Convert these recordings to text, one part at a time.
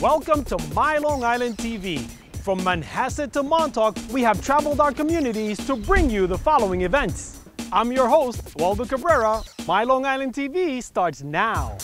Welcome to My Long Island TV. From Manhasset to Montauk, we have traveled our communities to bring you the following events. I'm your host, Waldo Cabrera. My Long Island TV starts now.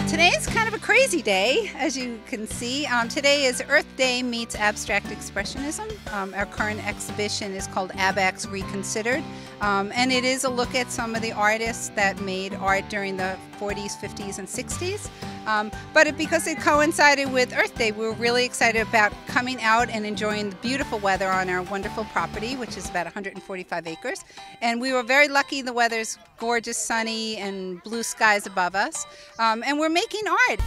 Today's kind of a crazy day, as you can see. Today is Earth Day meets Abstract Expressionism. Our current exhibition is called ABEX Reconsidered, and it is a look at some of the artists that made art during the 40s, 50s, and 60s. Because it coincided with Earth Day, we were really excited about coming out and enjoying the beautiful weather on our wonderful property, which is about 145 acres. And we were very lucky. The weather's gorgeous, sunny, and blue skies above us. And we're making art.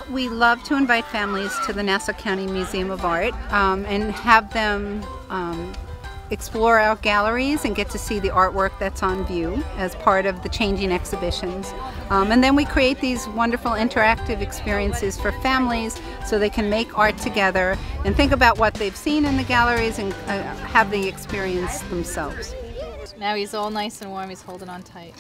We love to invite families to the Nassau County Museum of Art and have them explore our galleries and get to see the artwork that's on view as part of the changing exhibitions. And then we create these wonderful interactive experiences for families so they can make art together and think about what they've seen in the galleries and have the experience themselves. Now he's all nice and warm, he's holding on tight.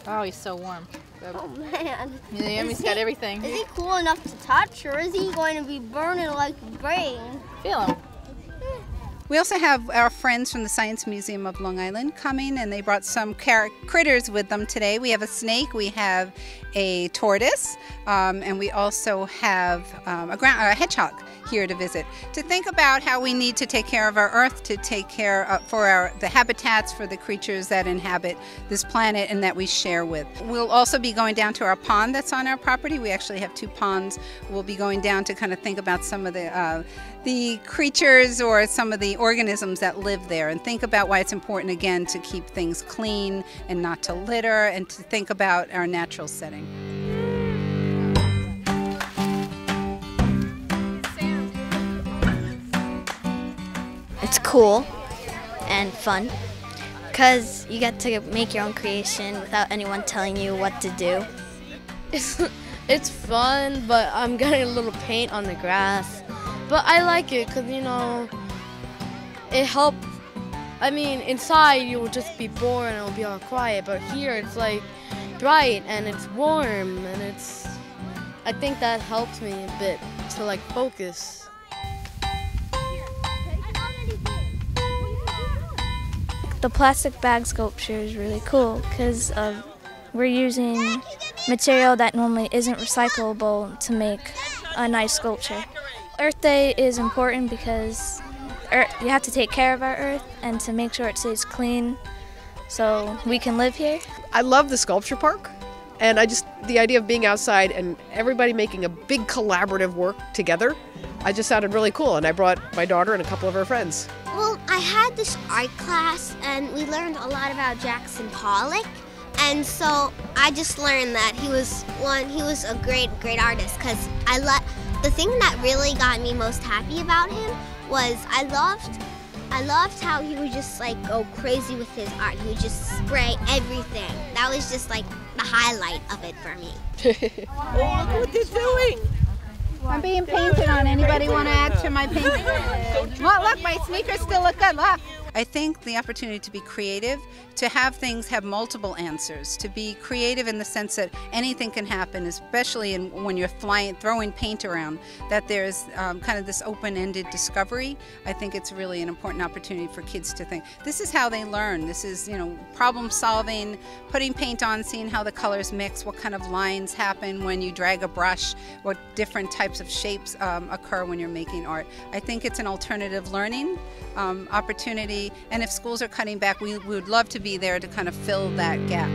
Oh, he's so warm. Oh man. Yeah, he's got everything. Is he cool enough to touch, or is he going to be burning like a brain? Feel him. We also have our friends from the Science Museum of Long Island coming, and they brought some critters with them today. We have a snake, we have a tortoise, and we also have a hedgehog here to visit, to think about how we need to take care of our earth, to take care for the habitats for the creatures that inhabit this planet and that we share with. We'll also be going down to our pond that's on our property. We actually have 2 ponds. We'll be going down to kind of think about some of the creatures or some of the organisms that live there, and think about why it's important again to keep things clean and not to litter, and to think about our natural setting. It's cool and fun because you get to make your own creation without anyone telling you what to do. It's fun, but I'm getting a little paint on the grass. But I like it because, you know, it helps. I mean, inside you will just be bored and it'll be all quiet, but here it's like bright and it's warm, and I think that helps me a bit to like focus. The plastic bag sculpture is really cool because we're using material that normally isn't recyclable to make a nice sculpture. Earth Day is important because you have to take care of our earth and to make sure it stays clean so we can live here. I love the sculpture park, and the idea of being outside and everybody making a big collaborative work together, I just sounded really cool, and I brought my daughter and a couple of her friends. Well, I had this art class and we learned a lot about Jackson Pollock, and so I just learned that he was a great artist, because the thing that really got me most happy about him was I loved how he would just like go crazy with his art. He would just spray everything. That was just like the highlight of it for me. Oh, look what they're doing! I'm being painted on. Anybody want to add to my painting? Well, look, my sneakers still look good. Look. I think the opportunity to be creative, to have things have multiple answers, to be creative in the sense that anything can happen, especially when you're throwing paint around, that there's kind of this open-ended discovery. I think it's really an important opportunity for kids to think. This is how they learn. This is, you know, problem solving, putting paint on, seeing how the colors mix, what kind of lines happen when you drag a brush, what different types of shapes occur when you're making art. I think it's an alternative learning opportunity, and if schools are cutting back, we would love to be there to kind of fill that gap.